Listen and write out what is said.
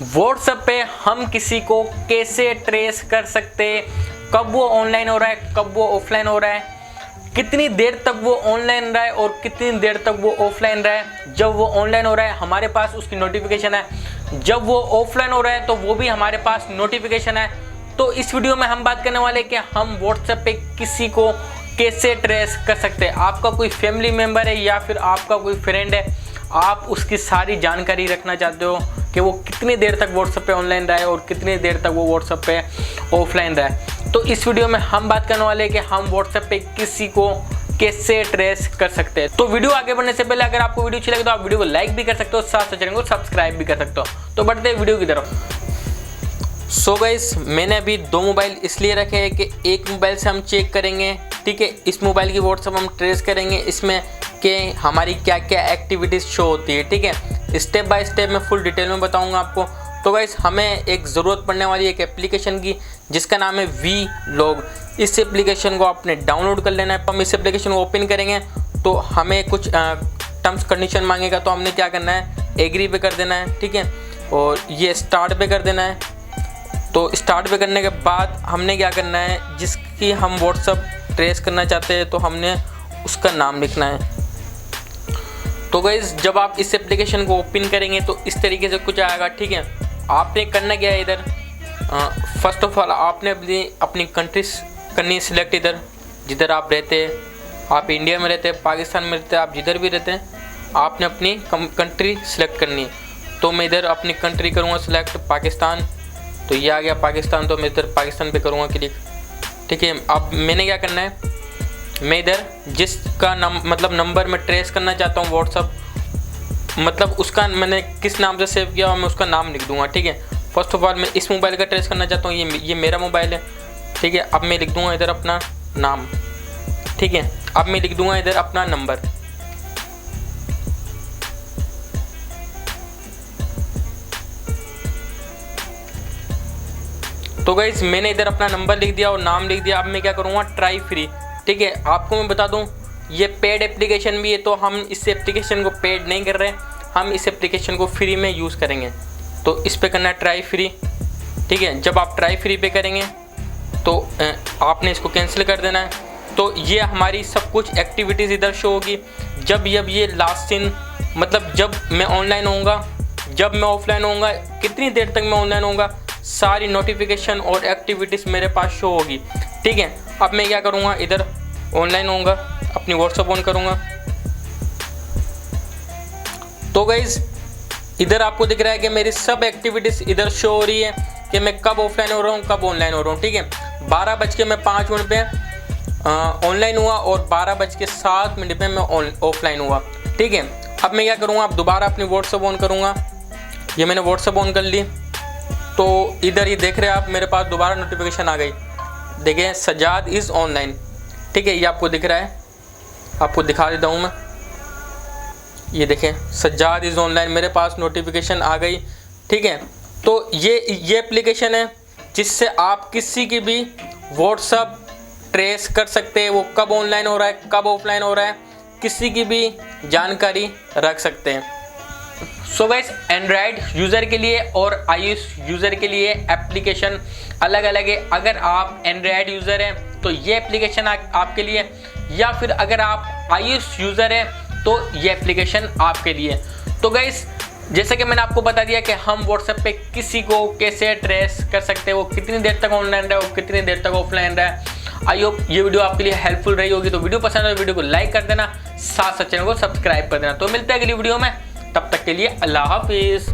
WhatsApp पे हम किसी को कैसे ट्रेस कर सकते, कब वो ऑनलाइन हो रहा है, कब वो ऑफलाइन हो रहा है, कितनी देर तक वो ऑनलाइन रहा है और कितनी देर तक वो ऑफलाइन रहा है। जब वो ऑनलाइन हो रहा है हमारे पास उसकी नोटिफिकेशन है, जब वो ऑफलाइन हो रहा है तो वो भी हमारे पास नोटिफिकेशन है। तो इस वीडियो में हम बात करने वाले हैं कि हम व्हाट्सएप पे किसी को कैसे ट्रेस कर सकते हैं। आपका कोई फैमिली मेम्बर है या फिर आपका कोई फ्रेंड है, आप उसकी सारी जानकारी रखना चाहते हो कि वो कितनी देर तक व्हाट्सएप पे ऑनलाइन रहा है और कितनी देर तक वो व्हाट्सएप पे ऑफलाइन रहा है। तो इस वीडियो में हम बात करने वाले हैं कि हम व्हाट्सएप पे किसी को कैसे ट्रेस कर सकते हैं। तो वीडियो आगे बढ़ने से पहले अगर आपको वीडियो अच्छी लगे तो आप वीडियो को लाइक भी कर सकते हो, साथ साथ चैनल को सब्सक्राइब भी कर सकते हो। तो बढ़ते हैं वीडियो की तरफ। सो गाइस, मैंने अभी दो मोबाइल इसलिए रखे हैं कि एक मोबाइल से हम चेक करेंगे, ठीक है, इस मोबाइल की व्हाट्सएप हम ट्रेस करेंगे इसमें कि हमारी क्या क्या एक्टिविटीज़ शो होती है, ठीक है। स्टेप बाय स्टेप मैं फुल डिटेल में बताऊंगा आपको। तो गाइस, हमें एक ज़रूरत पड़ने वाली है एक एप्लीकेशन की जिसका नाम है वी लॉग। इस एप्लीकेशन को आपने डाउनलोड कर लेना है। हम इस एप्लीकेशन को ओपन करेंगे तो हमें कुछ टर्म्स कंडीशन मांगेगा, तो हमने क्या करना है, एग्री पे कर देना है, ठीक है, और ये स्टार्ट पे कर देना है। तो स्टार्ट पे करने के बाद हमने क्या करना है, जिसकी हम व्हाट्सएप ट्रेस करना चाहते हैं तो हमने उसका नाम लिखना है। तो गाइस, जब आप इस एप्लीकेशन को ओपन करेंगे तो इस तरीके से कुछ आएगा, ठीक है। आपने करना क्या है, इधर फर्स्ट ऑफ ऑल आपने अपनी कंट्री करनी सिलेक्ट। इधर जिधर आप रहते हैं, आप इंडिया में रहते हैं, पाकिस्तान में रहते हैं, आप जिधर भी रहते हैं आपने अपनी कंट्री सिलेक्ट करनी है। तो मैं इधर अपनी कंट्री करूँगा सिलेक्ट, पाकिस्तान। तो ये आ गया पाकिस्तान, तो मैं इधर पाकिस्तान पे करूँगा क्लिक, ठीक है। अब मैंने क्या करना है, मैं इधर जिसका नंबर मैं ट्रेस करना चाहता हूँ व्हाट्सअप, मतलब उसका मैंने किस नाम से सेव किया और मैं उसका नाम लिख दूंगा, ठीक है। फर्स्ट ऑफ ऑल मैं इस मोबाइल का ट्रेस करना चाहता हूँ, ये मेरा मोबाइल है, ठीक है। अब मैं लिख दूंगा इधर अपना नाम, ठीक है। अब मैं लिख दूंगा इधर अपना नंबर। तो गाइस, मैंने इधर अपना नंबर लिख दिया और नाम लिख दिया। अब मैं क्या करूँगा, ट्राई फ्री, ठीक है। आपको मैं बता दूं ये पेड एप्लीकेशन भी है, तो हम इस एप्लीकेशन को पेड नहीं कर रहे हैं, हम इस एप्लीकेशन को फ्री में यूज़ करेंगे। तो इस पे करना है ट्राई फ्री, ठीक है। जब आप ट्राई फ्री पे करेंगे तो आपने इसको कैंसिल कर देना है। तो ये हमारी सब कुछ एक्टिविटीज़ इधर शो होगी। जब ये लास्ट सीन, मतलब जब मैं ऑनलाइन होऊंगा, जब मैं ऑफलाइन होऊंगा, कितनी देर तक मैं ऑनलाइन होऊंगा, सारी नोटिफिकेशन और एक्टिविटीज़ मेरे पास शो होगी, ठीक है। अब मैं क्या करूँगा, इधर ऑनलाइन होऊंगा, अपनी व्हाट्सएप ऑन करूँगा। तो गाइज, इधर आपको दिख रहा है कि मेरी सब एक्टिविटीज़ इधर शो हो रही है कि मैं कब ऑफलाइन हो रहा हूँ, कब ऑनलाइन हो रहा हूँ, ठीक है। 12:05 पे ऑनलाइन हुआ और 12:07 पे मैं ऑफलाइन हुआ, ठीक है। अब मैं क्या करूँगा, अब दोबारा अपनी व्हाट्सएप ऑन करूँगा। ये मैंने व्हाट्सएप ऑन कर ली, तो इधर ये देख रहे हैं आप, मेरे पास दोबारा नोटिफिकेशन आ गई। देखिए, सज्जाद इज़ ऑनलाइन, ठीक है। ये आपको दिख रहा है, आपको दिखा देता हूँ मैं। ये देखें, सज्जाद इज़ ऑनलाइन, मेरे पास नोटिफिकेशन आ गई, ठीक है। तो ये एप्लीकेशन है जिससे आप किसी की भी व्हाट्सएप ट्रेस कर सकते हैं, वो कब ऑनलाइन हो रहा है, कब ऑफलाइन हो रहा है, किसी की भी जानकारी रख सकते हैं। सो गाइस, एंड्रॉयड यूज़र के लिए और iOS यूज़र के लिए एप्लीकेशन अलग अलग है। अगर आप एंड्रॉयड यूज़र हैं तो ये एप्लीकेशन आपके लिए, या फिर अगर आप iOS यूज़र हैं तो ये एप्लीकेशन आपके लिए। तो गाइस, जैसे कि मैंने आपको बता दिया कि हम व्हाट्सएप पे किसी को कैसे ट्रेस कर सकते हैं, वो कितनी देर तक ऑनलाइन रहा है और कितनी देर तक ऑफलाइन रहा है। आई होप ये वीडियो आपके लिए हेल्पफुल रही होगी। तो वीडियो पसंद है तो वीडियो को लाइक कर देना, साथ साथ चैनल को सब्सक्राइब कर देना। तो मिलते हैं अगली वीडियो में, तब तक के लिए अल्लाह हाफिज़।